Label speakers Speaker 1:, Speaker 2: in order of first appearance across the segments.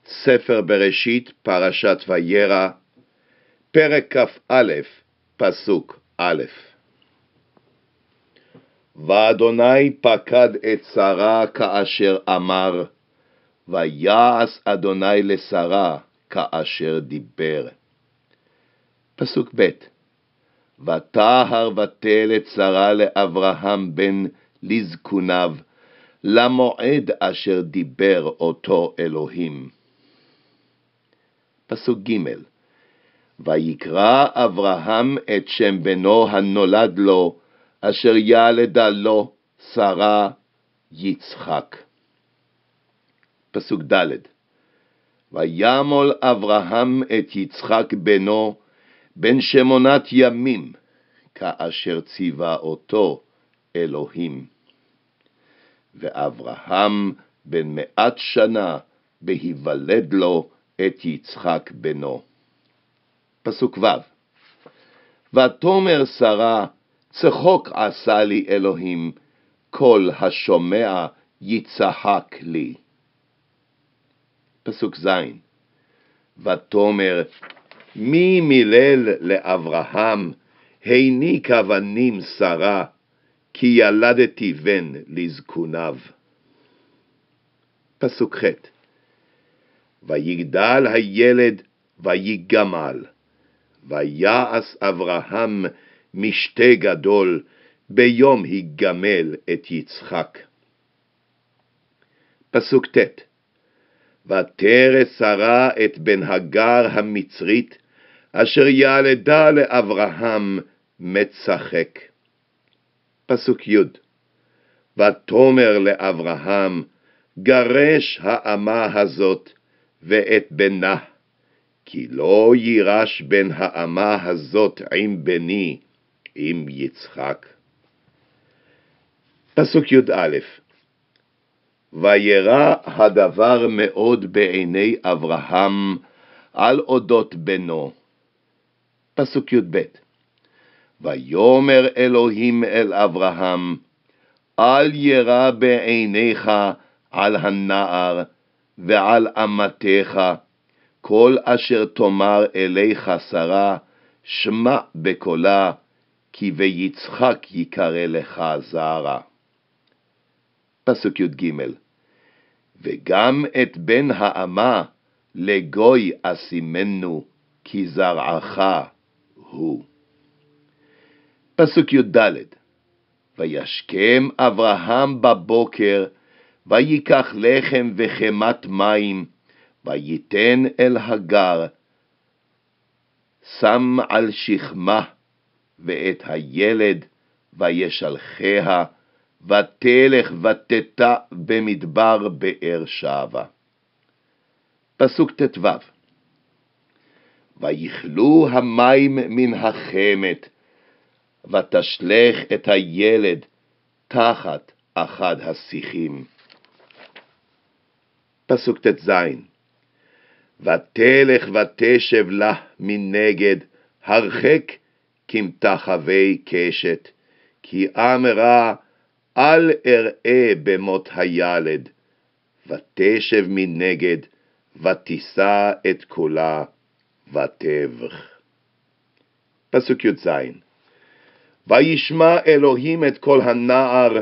Speaker 1: ספר בראשית, פרשת וירא, פרק כ"א, פסוק א'. ואדוני פקד את שרה כאשר אמר, ויעש אדוני לשרה כאשר דיבר. פסוק ב'. ותהר ותלד שרה לאברהם בן לזקוניו, למועד אשר דיבר אותו אלוהים. פסוק ג'. ויקרא אברהם את שם בנו הנולד לו, אשר ילדה לו שרה, יצחק. פסוק ד'. וימול אברהם את יצחק בנו, בן 8 ימים, כאשר ציווה אותו אלוהים. ואברהם בן 100 שנה, בהיוולד לו את יצחק בנו. פסוק ו'. ותאמר שרה, צחוק עשה לי אלוהים, כל השומע יצחק לי. פסוק ז'. ותאמר, מי מילל לאברהם, הניקה בנים שרה, כי ילדתי בן לזקוניו. פסוק ח'. ויגדל הילד ויגמל, ויעש אברהם משתה גדול, ביום היגמל את יצחק. פסוק ט'. ותרא שרה את בן הגר המצרית, אשר ילדה לאברהם מצחק. פסוק י'. ותאמר לאברהם, גרש האמה הזאת ואת בנה, כי לא יירש בן האמה הזאת עם בני, עם יצחק. פסוק י"א. וירא הדבר מאוד בעיני אברהם על אודות בנו. פסוק י"ב. ויאמר אלוהים אל אברהם, אל ירא בעיניך על הנער ועל אמתך, כל אשר תאמר אליך שרה, שמע בקולה, כי ויצחק יקרא לך זרע. פסוק י"ג. וגם את בן האמה לגוי אשימנו, כי זרעך הוא. פסוק י"ד. וישכם אברהם בבוקר, ויקח לחם וחמת מים, ויתן אל הגר, שם על שכמה, ואת הילד וישלחיה, ותלך ותטע במדבר באר שבע. פסוק ט"ו. ויכלו המים מן החמת, ותשלך את הילד תחת אחד השיחים. פסוק ט"ז. ותלך ותשב לה מנגד, הרחק כמטחווי קשת, כי אמרה, אל אראה במות הילד. ותשב מנגד, ותישא את קולה, ותבך. פסוק י"ז. וישמע אלוהים את קול הנער,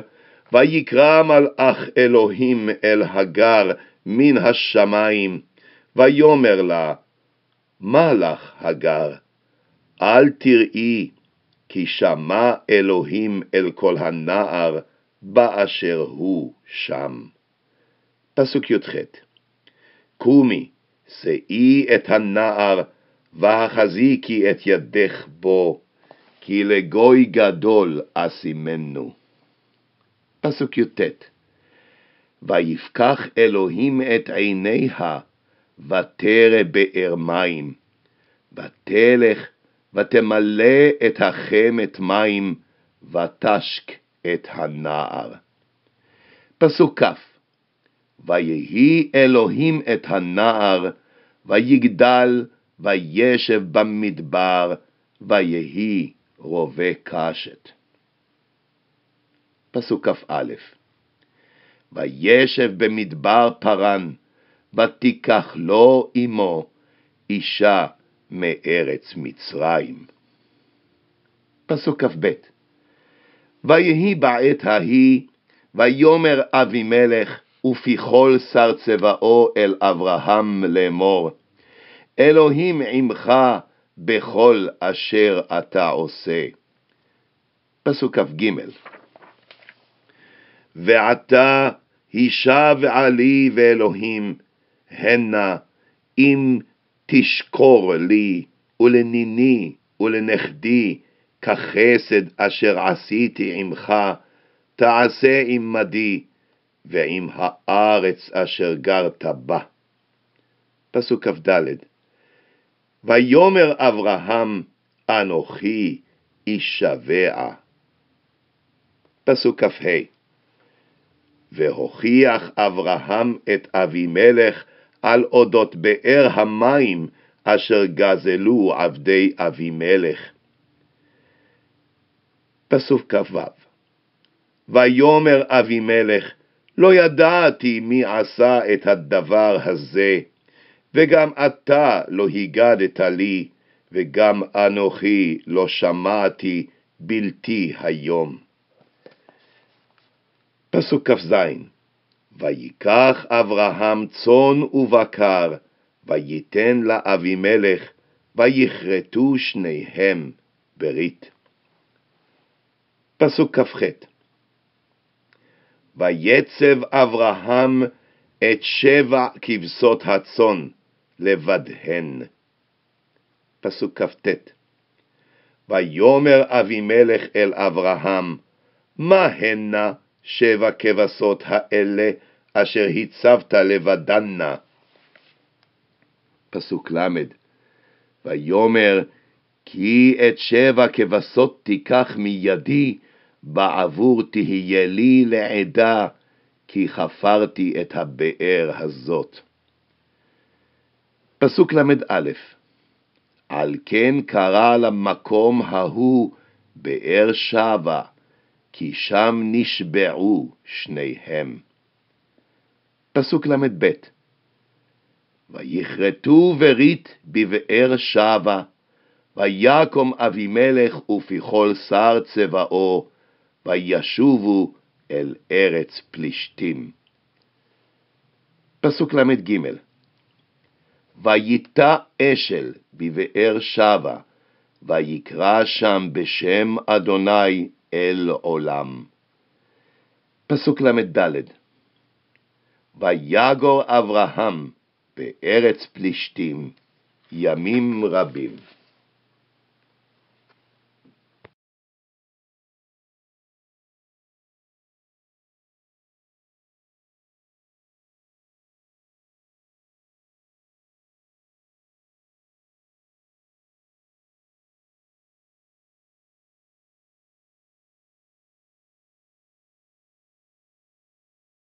Speaker 1: ויקרא מלאך אלוהים אל הגר מן השמיים, ויאמר לה, מה לך הגר? אל תראי, כי שמע אלוהים אל קול הנער, באשר הוא שם. פסוק י"ח. קומי, שאי את הנער, והחזיקי את ידך בו, כי לגוי גדול אשימנו. פסוק י"ט. ויפקח אלוהים את עיניה, ותרא באר מים, ותלך ותמלא את החמת מים, ותשק את הנער. פסוק כ'. ויהי אלוהים את הנער, ויגדל, וישב במדבר, ויהי רובה קשת. פסוק כ"א. וישב במדבר פרן, ותיקח לו עמו אישה מארץ מצרים. פסוק כ"ב. ויהי בעת ההיא, ויאמר אבימלך ופיכל שר צבאו אל אברהם לאמור, אלוהים עמך בכל אשר אתה עושה. פסוק כ"ג. ועתה הישב עלי ואלוהים, הנה אם תשקור לי ולניני ולנכדי כחסד אשר עשיתי עמך, תעשה עמדי ועם הארץ אשר גרת בה. פסוק כ"ד. ויאמר אברהם, אנוכי אישבע. פסוק כ"ה. והוכיח אברהם את אבימלך על אודות באר המים אשר גזלו עבדי אבימלך. פסוק כ"ו. ויאמר אבימלך, לא ידעתי מי עשה את הדבר הזה, וגם אתה לא הגדת לי, וגם אנוכי לא שמעתי בלתי היום. פסוק כ"ז. ויקח אברהם צאן ובקר, ויתן לאבימלך, ויכרתו שניהם ברית. פסוק כ"ח. ויצב אברהם את 7 כבשות הצאן לבדהן. פסוק כ"ט. ויאמר אבימלך אל אברהם, מה הנה 7 כבשות האלה אשר הצבת לבדנה? פסוק ל'. ויאמר, כי את 7 כבשות תיקח מידי, בעבור תהיה לי לעדה, כי חפרתי את הבאר הזאת. פסוק ל"א. על כן קרא למקום ההוא באר שבע, כי שם נשבעו שניהם. פסוק ל"ב. ויכרתו ברית בבאר שבע, ויקום אבימלך ופיכל שר צבאו, וישובו אל ארץ פלישתים. פסוק ל"ג. ויטע אשל בבאר שבע, ויקרא שם בשם אדוני אל עולם. פסוק ל"ד. ויגור אברהם בארץ פלישתים ימים רבים.